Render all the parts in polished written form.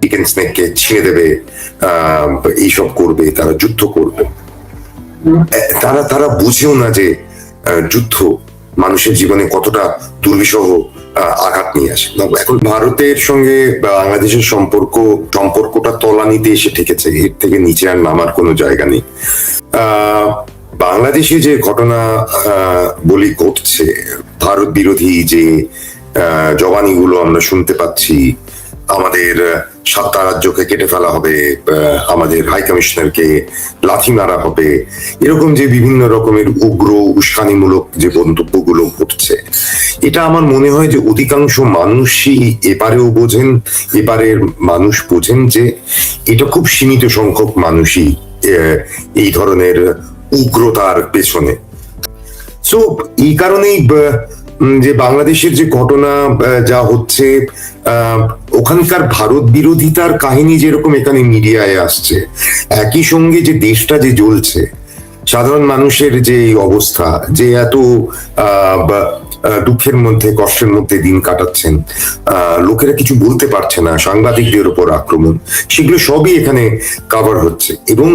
Chicken স্নেককে ছিঁড়ে দেবে, এইসব করবে, তারা যুদ্ধ করবে। তারা তারা বুঝেও না যে যুদ্ধ মানুষের জীবনে কতটা দুর্বিষহ আঘাত নিয়ে আসে। এখন ভারতের সঙ্গে বাংলাদেশের সম্পর্কটা তলানিতে এসে ঠেকেছে, এর থেকে নিচে আর নামার কোনো জায়গা নেই। বাংলাদেশে যে ঘটনা বলি ঘটছে, ভারত বিরোধী যে জবানিগুলো আমরা শুনতে পাচ্ছি, আমাদের 7টা রাজ্যকে কেটে ফেলা হবে, আমাদের হাই কমিশনারকে লাথি মারা হবে, এরকম যে বিভিন্ন রকমের উগ্র উস্কানিমূলক যে মন্তব্যগুলো ঘটছে, এটা আমার মনে হয় যে অধিকাংশ মানুষই এপারেও বোঝেন, এপারের মানুষ বোঝেন যে এটা খুব সীমিত সংখ্যক মানুষই এই ধরনের উগ্রতার পেছনে। সো এই কারণেই যে বাংলাদেশের যে ঘটনা যা হচ্ছে, ওখানকার ভারত বিরোধিতার কাহিনী যেরকম এখানে মিডিয়ায় আসছে, একই সঙ্গে যে দেশটা যে জ্বলছে, সাধারণ মানুষের যে অবস্থা, যে এত দুঃখের মধ্যে কষ্টের মধ্যে দিন কাটাচ্ছেন, লোকেরা কিছু বলতে পারছে না, সাংবাদিকদের উপর আক্রমণ, সেগুলো সবই এখানে কভার হচ্ছে। এবং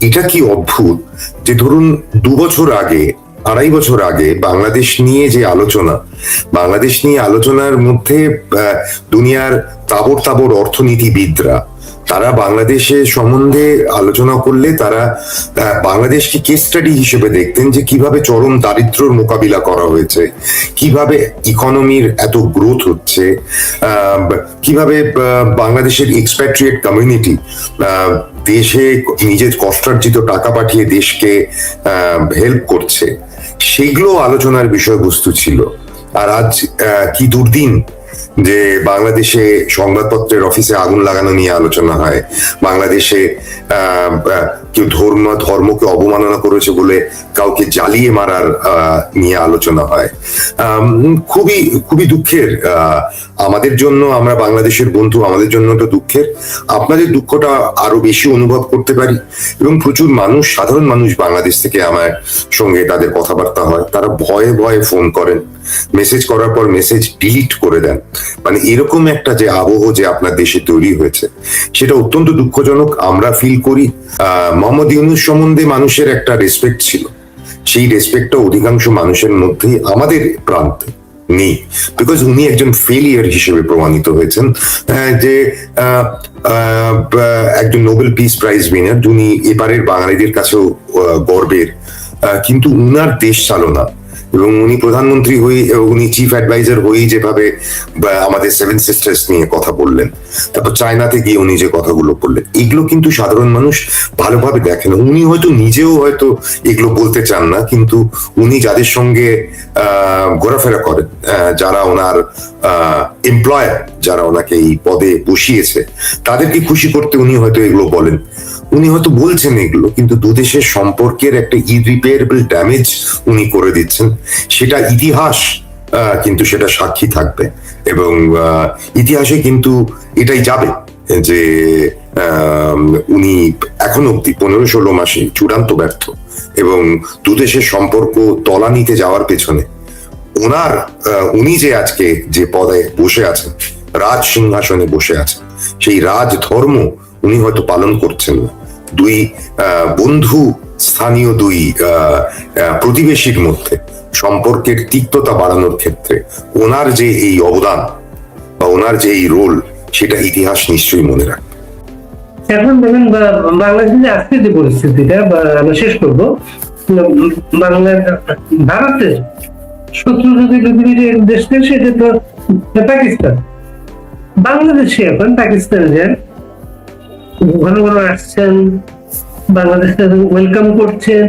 এটা কি অদ্ভুত যে ধরুন 2 বছর আগে, 2.5 বছর আগে বাংলাদেশ নিয়ে যে আলোচনা, বাংলাদেশ নিয়ে আলোচনার মধ্যে দুনিয়ার তাবড় তাবড় অর্থনীতিবিদরা তারা বাংলাদেশের সম্বন্ধে আলোচনা করলে তারা বাংলাদেশকে কেস স্টাডি হিসেবে দেখতেন, যে কিভাবে চরম দারিদ্র্যের মোকাবিলা করা হয়েছে, কিভাবে ইকোনমির এত গ্রোথ হচ্ছে, কিভাবে বাংলাদেশের এক্সপ্যাট্রিয়েট কমিউনিটি দেশে নিজের কষ্টার্জিত টাকা পাঠিয়ে দেশকে হেল্প করছে, সেগুলো আলোচনার বিষয়বস্তু ছিল। আর আজ কি দুর্দিন যে বাংলাদেশে সংবাদপত্রের অফিসে আগুন লাগানো নিয়ে আলোচনা হয়, বাংলাদেশে কেউ ধর্মকে অবমাননা করেছে বলে কাউকে জ্বালিয়ে মারার নিয়ে আলোচনা হয়। খুবই খুবই দুঃখের আমাদের জন্য, আমরা বাংলাদেশের বন্ধু, আমাদের জন্য তো দুঃখের। আপনাদের দুঃখটা আরো বেশি অনুভব করতে পারি, এবং প্রচুর মানুষ, সাধারণ মানুষ বাংলাদেশ থেকে আমার সঙ্গে তাদের কথাবার্তা হয়, তারা ভয়ে ভয়ে ফোন করেন, মেসেজ করার পর মেসেজ ডিলিট করে দেন। মানে এরকম একটা যে আবহ যে আপনার দেশে তৈরি হয়েছে, সেটা অত্যন্ত দুঃখজনক। আমরা ফিল করি মোহাম্মদ ইউনূস সম্বন্ধে মানুষের একটা রেসপেক্ট ছিল, সেই রেসপেক্টটা অধিকাংশ মানুষের মধ্যেই আমাদের প্রান্তে নেই, বিকজ উনি একজন ফেলিয়ার হিসেবে প্রমাণিত হয়েছেন, যে একজন নোবেল পিস প্রাইজ উইনার, যিনি এপারের বাঙালিদের কাছেও গর্বের, কিন্তু উনার দেশ চালনা, এবং উনি প্রধানমন্ত্রী হয়ে, উনি চিফ অ্যাডভাইজার হয়েই যেভাবে আমাদের 7 সিস্টার্স নিয়ে কথা বললেন, তারপর চায়নাতে গিয়ে উনি যে কথাগুলো বললেন, এগুলো কিন্তু সাধারণ মানুষ ভালোভাবে দেখেন। উনি হয়তো নিজেও হয়তো এগুলো বলতে চান না, কিন্তু উনি যাদের সঙ্গে ঘোরাফেরা করেন, যারা ওনার এমপ্লয়ার, যারা ওনাকে এই পদে বসিয়েছে, তাদেরকে খুশি করতে উনি হয়তো এগুলো বলেন, উনি হয়তো বলছেন এগুলো, কিন্তু দুদেশের সম্পর্কের একটা ইরিপেয়ারেবল ড্যামেজ উনি করে দিচ্ছেন। সেটা ইতিহাস কিন্তু সেটা সাক্ষী থাকবে, এবং ইতিহাসে কিন্তু এটাই যাবে যে উনি এখন অব্দি 15-16 মাসে চূড়ান্ত ব্যর্থ, এবং দুদেশের সম্পর্ক তলানিতে যাওয়ার পেছনে উনি যে আজকে যে পদে বসে আছেন, রাজ সিংহাসনে বসে আছেন, সেই রাজ ধর্ম উনি হয়তো পালন করছেন না। দুই বন্ধু, স্থানীয় দুই প্রতিবেশীর মধ্যে সম্পর্কের তিক্ততা বাড়ানোর ক্ষেত্রে ওনার যে এই অবদান বা ওনার যে এই রোল, সেটা ইতিহাস নিশ্চয়ই মনে রাখবে। এখন দেখেন বাংলাদেশের আজকে যে পরিস্থিতিটা, আমরা শেষ করবো, ভারতের শত্রু যদি পৃথিবীর দেশকে, সেটা তো পাকিস্তান। বাংলাদেশে এখন পাকিস্তানের ঘন ঘন আসছেন, বাংলাদেশে ওয়েলকাম করছেন,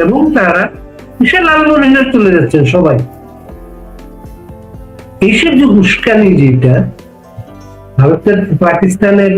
এবং তারা বিশাল লালমনিরহাট চলে যাচ্ছেন সবাই। এইসব যে উস্কানি, যেটা ভারতের পাকিস্তানের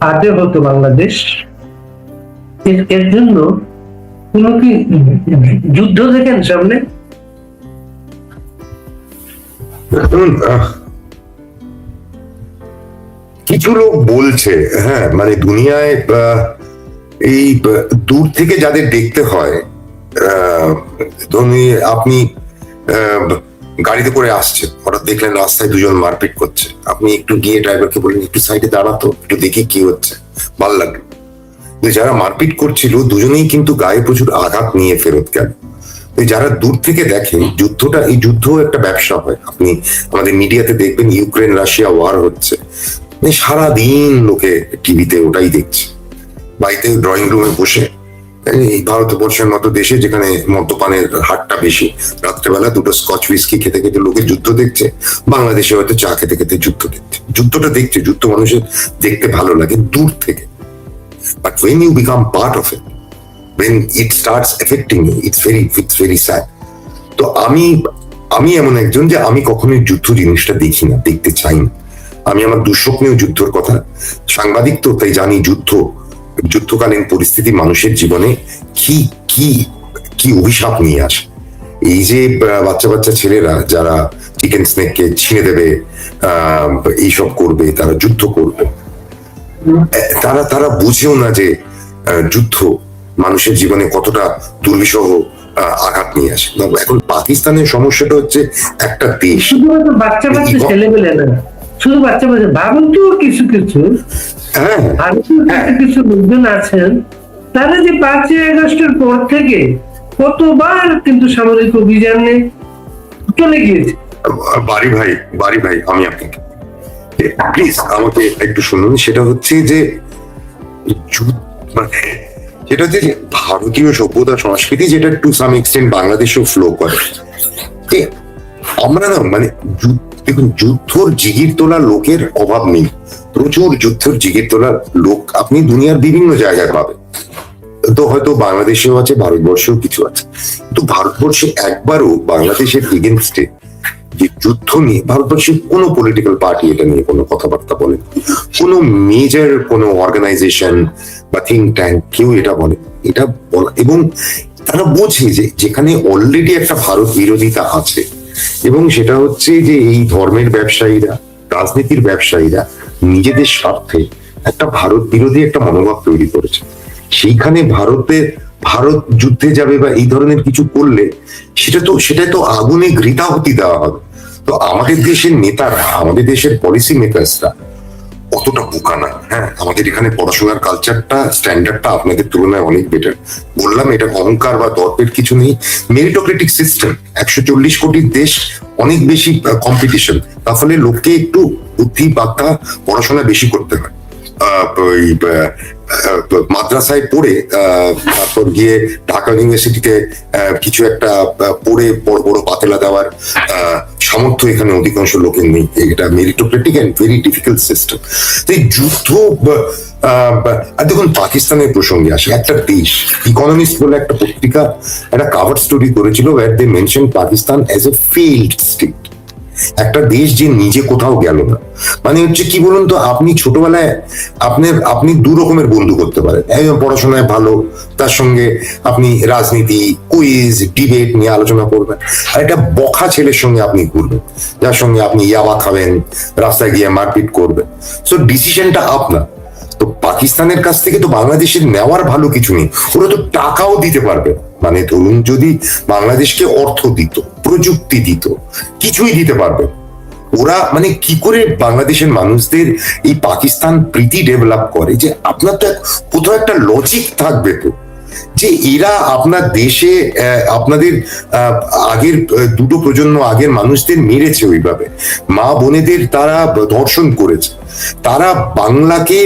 হাতে হতো বাংলাদেশ, এর জন্য কোন কি যুদ্ধ দেখেন সামনে? কিছু লোক বলছে, হ্যাঁ, মানে দুনিয়ায় এই দূর থেকে যাদের দেখতে হয়, আপনি গাড়িতে করে আসছে, হঠাৎ দেখলেন রাস্তায় দুজন মারপিট করছে, আপনি একটু গিয়ে ড্রাইভারকে বললেন একটু সাইডে দাঁড়াতো, একটু দেখি কি হচ্ছে, ভালো লাগলো। যারা মারপিট করছিল দুজনেই কিন্তু গায়ে প্রচুর আঘাত নিয়ে ফেরত গেল। যারা দূর থেকে দেখেন যুদ্ধটা, এই যুদ্ধ একটা ব্যবসা হয়। আপনি আমাদের মিডিয়াতে দেখবেন ইউক্রেন রাশিয়া ওয়ার হচ্ছে, সারাদিন লোকে টিভিতে ওটাই দেখছে। বাড়িতে ড্রয়িং রুমে বসে, এই ভারতবর্ষের মতো দেশে যেখানে মদ্যপানের হারটা বেশি, রাত্রেবেলা দুটো স্কচ হুইস্কি খেতে খেতে লোকে যুদ্ধ দেখছে, বাংলাদেশে হয়তো চা খেতে খেতে যুদ্ধ দেখছে। যুদ্ধটা দেখছে, যুদ্ধ মানুষের দেখতে ভালো লাগে দূর থেকে, but when you become part of it, when it starts affecting you, it's very sad. তো আমি এমন একজন যে আমি কখনোই যুদ্ধ জিনিসটা দেখি না, দেখতে চাই না। আমি আমার দুঃস্বপ্নেও যুদ্ধের কথা, সাংবাদিক তো তাই জানি যুদ্ধকালীন পরিস্থিতি মানুষের জীবনে কি কি কি অভিশাপ নিয়ে আসে। এই যে বাচ্চা বাচ্চা ছেলেরা যারা চিকেন স্নেককে ছিঁড়ে দেবে, এইসব করবে, তারা যুদ্ধ করবে, তারা বুঝেও না যে যুদ্ধ মানুষের জীবনে কতটা দুর্বিষহ আঘাত নিয়ে আসে। এখন পাকিস্তানের সমস্যাটা হচ্ছে একটা দেশ, শুধুমাত্র বাচ্চা বাচ্চা ছেলেমেলে না, শুধু বাচ্চা বাচ্চা, ভাবুন তো কিছু কিছু ভারতীয় কিছু লোকজন আছেন, তারা যে 5ই আগস্টের পর থেকে কতবার কিন্তু সামরিক অভিযানে চলে গিয়েছে। বাড়ি ভাই আমি আপনাকে প্লিজ আমাকে একটু শুনুন। সেটা হচ্ছে যে মানে যেটা হচ্ছে যে ভারতীয় সভ্যতা সংস্কৃতি, যেটা টু সাম এক্সটেন্ট বাংলাদেশেও ফ্লো করে। আমরা না মানে দেখুন, যুদ্ধর জিগির তোলা লোকের অভাব নেই, প্রচুর যুদ্ধের জিগির তোলার লোক আপনি দুনিয়ার বিভিন্ন জায়গায় পাবেন। তো হয়তো বাংলাদেশেও আছে, ভারতবর্ষেও কিছু আছে, কিন্তু ভারতবর্ষে একবারও বাংলাদেশের এগেনস্টে যে যুদ্ধ নিয়ে ভারতবর্ষের কোনো পলিটিক্যাল পার্টি এটা নিয়ে কোনো কথাবার্তা বলে, কোনো মেজর কোনো অর্গানাইজেশন বা থিঙ্ক ট্যাঙ্ক কেউ এটা বলে, এটা বলা, এবং তারা বোঝে যে যেখানে অলরেডি একটা ভারত বিরোধিতা আছে, এবং সেটা হচ্ছে যে এই ধর্মের ব্যবসায়ীরা, রাজনীতির ব্যবসায়ীরা নিজেদের স্বার্থে একটা ভারত বিরোধী একটা মনোভাব তৈরি করেছে। সেইখানে ভারত যুদ্ধে যাবে বা এই ধরনের কিছু করলে সেটা তো আগুনে ঘৃতাহুতি দেওয়া হবে। তো আমাদের দেশের নেতারা, আমাদের দেশের পলিসি মেকার্সরা অতটা বোকা না। হ্যাঁ, আমাদের এখানে পড়াশোনার কালচারটা, স্ট্যান্ডার্ডটা আপনাদের তুলনায় অনেক বেটার। বললাম, এটা অহংকার বা দর্পের কিছু নেই, মেরিটোক্রেটিক সিস্টেম, 140 কোটির দেশ, অনেক বেশি কম্পিটিশন, তাহলে লোককে একটু বুদ্ধি বার্তা পড়াশোনা বেশি করতে হয়। মাদ্রাসায় পড়ে তারপর গিয়ে ঢাকা ইউনিভার্সিটিতে কিছু একটা পড়ে বড় বড় পাতেলা দেওয়ার সামর্থ্য এখানে অধিকাংশ লোকের নেই। এটা মেরিটোক্রেটিক এন্ড ভেরি ডিফিকাল্ট সিস্টেম। এই যুদ্ধ, আর দেখুন পাকিস্তানের প্রসঙ্গে আসে, একটা দেশ, ইকোনমিস্ট বলে একটা পত্রিকা একটা কাভার স্টোরি করেছিল, where they mention Pakistan as a failed state, একটা দেশ যে নিজে কোথাও গেল না। মানে হচ্ছে কি বলুন তো, আপনি ছোটবেলায় আপনি দু রকমের বন্ধু করতে পারেন, একজন পড়াশোনায় ভালো, তার সঙ্গে আপনি রাজনীতি, কুইজ, ডিবেট নিয়ে আলোচনা করবেন, আর একটা বখা ছেলের সঙ্গে আপনি ঘুরবেন, যার সঙ্গে আপনি ইয়াবা খাবেন, রাস্তায় গিয়ে মারপিট করবেন। সো ডিসিশনটা আপনার। তো পাকিস্তানের কাছ থেকে তো বাংলাদেশের নেওয়ার ভালো কিছু নেই, ওরা তো টাকাও দিতে পারবে। মানে ধরুন যদি বাংলাদেশকে অর্থ দিত, প্রযুক্তি দিত, কিছুই দিতে পারবে। ওরা মানে কি করে বাংলাদেশের মানুষদের এই পাকিস্তান প্রীতি ডেভেলপ করে, যে আপনার তো কোথাও একটা লজিক থাকবে তো, যে এরা আপনার দেশে আপনাদের আগের দুটো প্রজন্ম আগের মানুষদের মেরেছে, ওইভাবে মা বোনেদের তারা ধর্ষণ করেছে, তারা বাংলাকে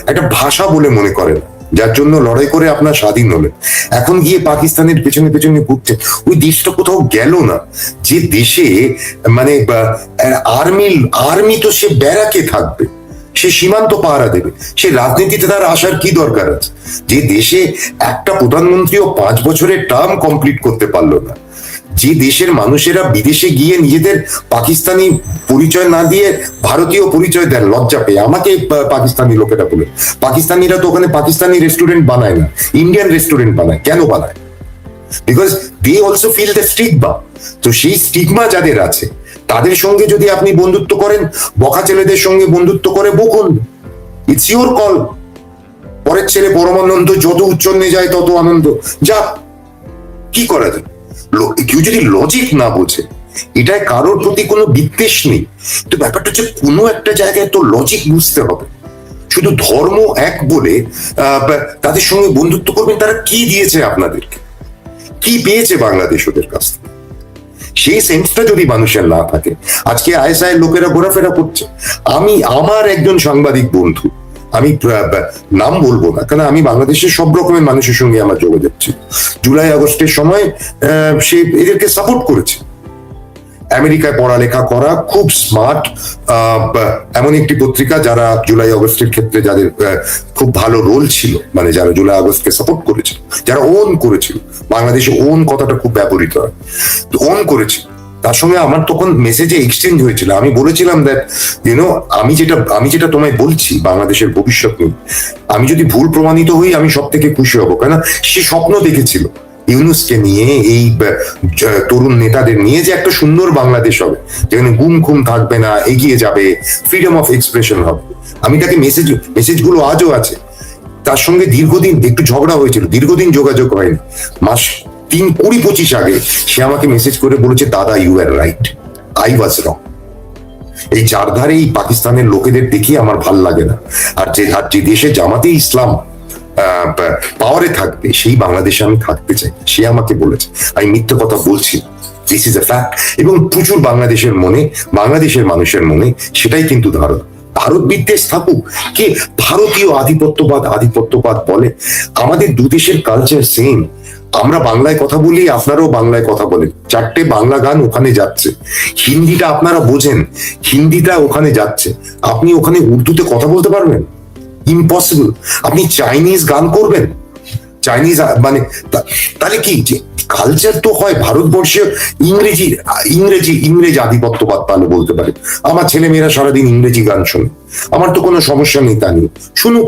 একটা ভাষা বলে মনে করেন, যার জন্য লড়াই করে আপনার স্বাধীন হলেন। এখন গিয়ে পাকিস্তানের পেছনে পেছনে ঘুরছে, ওই দেশটা কোথাও গেল না। যে দেশে মানে আর্মি তো সে ব্যারাকে থাকবে, সে সীমান্ত পাহারা দেবে, সে রাজনীতিতে তার আসার কি দরকার আছে? যে দেশে একটা প্রধানমন্ত্রীও 5 বছরের টার্ম কমপ্লিট করতে পারলো না, যে দেশের মানুষেরা বিদেশে গিয়ে নিজেদের পাকিস্তানি পরিচয় না দিয়ে ভারতীয় পরিচয় দেন লজ্জা পেয়ে, আমাকে পাকিস্তানি লোকেরা বলে। পাকিস্তানিরা তো ওখানে পাকিস্তানি রেস্টুরেন্ট বানায় না, ইন্ডিয়ান রেস্টুরেন্ট বানায়। কেন বানায়? Because they also feel the stigma. তো সেই স্টিগমা যাদের আছে, তাদের সঙ্গে যদি আপনি বন্ধুত্ব করেন, বকা ছেলেদের সঙ্গে বন্ধুত্ব করে বকুন, ইটস ইউর কল। পরের ছেলে পরমানন্দ, যত উচ্চন্নে যায় তত আনন্দ, যা কি করা যায়। কেউ যদি লজিক না বোঝে, এটায় কারোর প্রতি কোনো বিদ্বেষ নেই, তো ব্যাপারটা হচ্ছে কোনো একটা জায়গায় তো লজিক বুঝতে হবে। শুধু ধর্ম এক বলে তাদের সঙ্গে বন্ধুত্ব করবেন, তারা কি দিয়েছে আপনাদেরকে, কি পেয়েছে বাংলাদেশ ওদের কাছ থেকে, সেই সেন্সটা যদি মানুষের না থাকে। আজকে আইএসআই লোকেরা ঘোরাফেরা করছে, আমার একজন সাংবাদিক বন্ধু, আমি নাম বলবো না, কারণ আমি বাংলাদেশের সব রকমের মানুষের সঙ্গে আমার যোগাযোগ ছিল, জুলাই আগস্টের সময় সে এদেরকে সাপোর্ট করেছে। আমেরিকায় পড়ালেখা করা, খুব স্মার্ট, এমন একটি পত্রিকা যারা জুলাই আগস্টের ক্ষেত্রে যাদের খুব ভালো রোল ছিল, মানে যারা জুলাই আগস্টকে সাপোর্ট করেছিল, যারা ওন করেছিল, বাংলাদেশে ওন কথাটা খুব ব্যবহৃত হয়, তো ওন করেছিল, তার সঙ্গে আমার তখন মেসেজে এক্সচেঞ্জ হয়েছিল। আমি বলেছিলাম দ্যাট আমি যেটা তোমায় বলছি বাংলাদেশের ভবিষ্যৎ নিয়ে, আমি যদি ভুল প্রমাণিত হই আমি সব থেকে খুশি হব, কেন সে স্বপ্ন দেখেছিল ইউনুসকে নিয়ে, এই তরুণ নেতাদের নিয়ে, যে একটা সুন্দর বাংলাদেশ হবে যেখানে গুম খুম থাকবে না, এগিয়ে যাবে, ফ্রিডম অফ এক্সপ্রেশন হবে। আমি তাকে মেসেজগুলো আজও আছে। তার সঙ্গে দীর্ঘদিন একটু ঝগড়া হয়েছিল, দীর্ঘদিন যোগাযোগ হয়নি, মাস 20-25 আগে সে আমাকে মেসেজ করে বলেছে, দাদা you are right, I was wrong. এই চারধারে এই পাকিস্তানের লোকেদের দেখি আমার ভাল লাগে না, আর যে দেশে জামাতে ইসলাম পাওয়ারে থাকবে সেই বাংলাদেশে আমি থাকতে চাই, সে আমাকে বলেছে। আমি মিথ্যে কথা বলছি, দিস ইজ এ ফ্যাক্ট। এবং প্রচুর বাংলাদেশের মনে, বাংলাদেশের মানুষের মনে সেটাই কিন্তু ধারণা। ভারত বিদ্বেষ থাকুক, কে ভারতীয় আধিপত্যবাদ বলে, আমাদের দু দেশের কালচার সেম। আমরা বাংলায় কথা বলি, আপনারাও বাংলায় কথা বলেন, 4টে বাংলা গান ওখানে যাচ্ছে, হিন্দিটা আপনারা বোঝেন, হিন্দিটা ওখানে যাচ্ছে, আপনি ওখানে উর্দুতে কথা বলতে পারবেন? ইম্পসিবল। আপনি চাইনিজ গান করবেন, চাইনিজ মানে তাহলে কি, যে কালচার তো হয় ভারতবর্ষে ইংরেজি আধিপত্যবাদ ভালো বলতে পারে। আমার ছেলে মেয়েরা সারাদিন ইংরেজি গান শোনে, আমার তো কোনো সমস্যা নেই, তা নিয়ে শুনুক,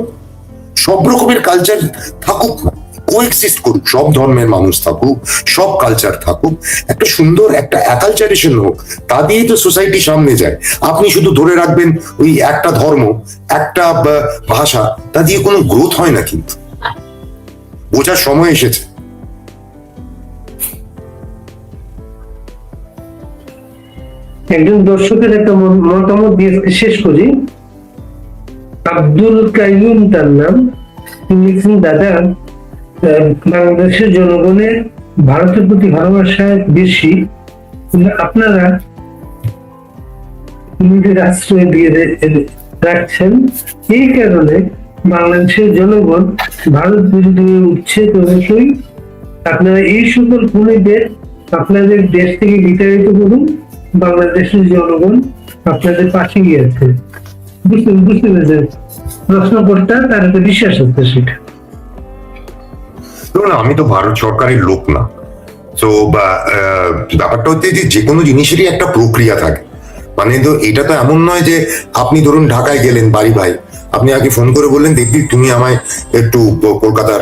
সব রকমের কালচার থাকুক না, কোএক্সিস্ট করুক, সব ধর্মের মানুষ থাকুক, সব কালচার থাকুক, একটা সুন্দর একটা অ্যাকালচারেশন হোক, তা দিয়েই তো সোসাইটি সামনে যায়। আপনি শুধু ধরে রাখবেন ওই একটা ধর্ম, একটা ভাষা, তা দিয়ে কোনো গ্রোথ হয় না, কিন্তু বোঝার সময় এসেছে। একজন দর্শকের একটা মতামত দিয়ে শেষ করি। আব্দুল কাইয়ুম তার নাম, তিনি লিখছেন, দাদা বাংলাদেশের জনগণের ভারতের প্রতি ভালোবাসা বেশি, কিন্তু আপনারা নিজের আশ্রয় দিয়ে রাখছেন, এই কারণে বাংলাদেশের জনগণ ভারত বিরোধী হয়ে উঠছে। তো অবশ্যই আপনারা এই সকল খুনিদের আপনাদের দেশ থেকে বিতাড়িত করুন, বাংলাদেশের জনগণ আপনাদের পাশে গিয়েছে। বুঝতে পেরেছেন? প্রশ্নকর্তা তার একটা বিশ্বাস হচ্ছে সেটা। না, আমি তো ভারত সরকারের লোক না, তো ব্যাপারটা হচ্ছে যে কোনো জিনিসেরই একটা প্রক্রিয়া থাকে, মানে তো এটা তো এমন নয় যে আপনি ধরুন ঢাকায় গেলেন বাড়ি ভাই, আপনি আগে ফোন করে বললেন, দেখবি তুমি আমায় একটু কলকাতার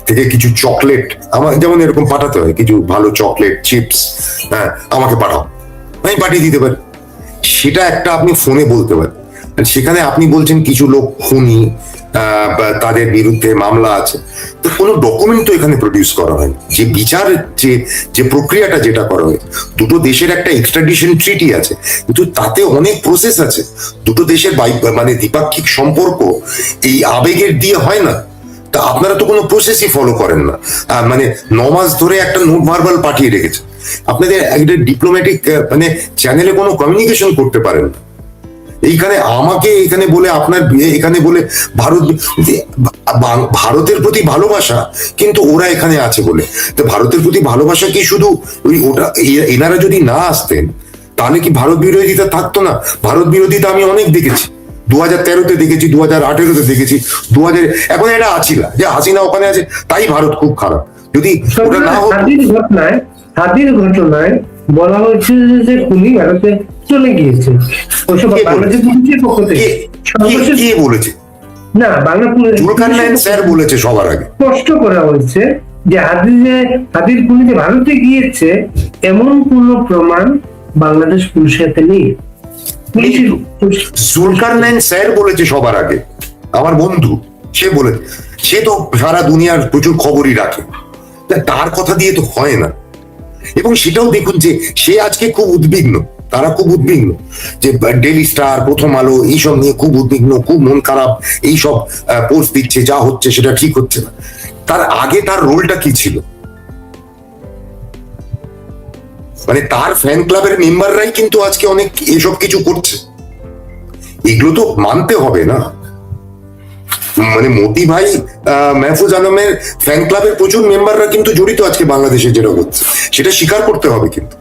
থেকে কিছু চকলেট, আমার যেমন এরকম পাঠাতে হয়, কিছু ভালো চকলেট চিপস, হ্যাঁ আমাকে পাঠাও, আমি পাঠিয়ে দিতে পারি, সেটা একটা আপনি ফোনে বলতে পারেন। সেখানে আপনি বলছেন কিছু লোক খুনি, তাদের বিরুদ্ধে মামলা আছে, তো কোনো ডকুমেন্ট তো এখানে প্রডিউস করা হয়, যে বিচার যে প্রক্রিয়াটা যেটা করা হয়, দুটো দেশের একটা এক্সট্রাডিশন ট্রিটি আছে, কিন্তু তাতে অনেক প্রসেস আছে, দুটো দেশের মানে দ্বিপাক্ষিক সম্পর্ক এই আবেগের দিয়ে হয় না। তা আপনারা তো কোনো প্রসেসই ফলো করেন না, মানে 9 মাস ধরে একটা নোট ভার্বাল পাঠিয়ে রেখেছে, আপনাদের একটা ডিপ্লোম্যাটিক মানে চ্যানেলে কোনো কমিউনিকেশন করতে পারেন না। এইখানে আমাকে এখানে বলে, আপনার এখানে বলে ভারতের প্রতি ভালোবাসা, কিন্তু ওরা এখানে আছে বলে, তো ভারতের প্রতি ভালোবাসা কি শুধু ওই ওটা, এনারা যদি না আসতেন তাহলে কি ভারত বিরোধিতা থাকতো না? ভারত বিরোধিতা আমি অনেক দেখেছি, 2013-তে দেখেছি, 2018-তে দেখেছি, 2000 এখন এটা আছিলা যে হাসিনা ওখানে আছে তাই ভারত খুব খারাপ। যদি ওটা না হতো, হাতির ঘটনায় বলা হচ্ছে যে খুনি ভারতে চলে গিয়েছে, ওইসব বাংলাদেশের পুলিশের পক্ষ থেকে কে বলেছে? না, বাংলা পুলিশ স্যার বলেছে সবার আগে, স্পষ্ট করা হয়েছে যে হাতির খুনি যে ভারতে গিয়েছে এমন কোন প্রমাণ বাংলাদেশ পুলিশের হাতে নেই। জুলকারনাইন স্যার বলেছে সবার আগে, আমার বন্ধু, সে বলেছে, সে তো সারা দুনিয়ার প্রচুর খবরই রাখে, তার কথা দিয়ে তো হয় না। এবং সেটাও দেখুন যে সে আজকে খুব উদ্বিগ্ন, তারা খুব উদ্বিগ্ন যে ডেইলি স্টার, প্রথম আলো এইসব নিয়ে খুব উদ্বিগ্ন, খুব মন খারাপ, এইসব পোস্ট দিচ্ছে, যা হচ্ছে সেটা ঠিক হচ্ছে না। তার আগে তার রোলটা কি ছিল? মানে তার ফ্যান ক্লাবের মেম্বাররাই কিন্তু আজকে অনেক এসব কিছু করছে, এগুলো তো মানতে হবে না। মানে মতি ভাই, মেহফুজ আলমের ফ্যান ক্লাবের প্রচুর মেম্বাররা কিন্তু জড়িত আজকে বাংলাদেশে যেটা হচ্ছে, সেটা স্বীকার করতে হবে কিন্তু।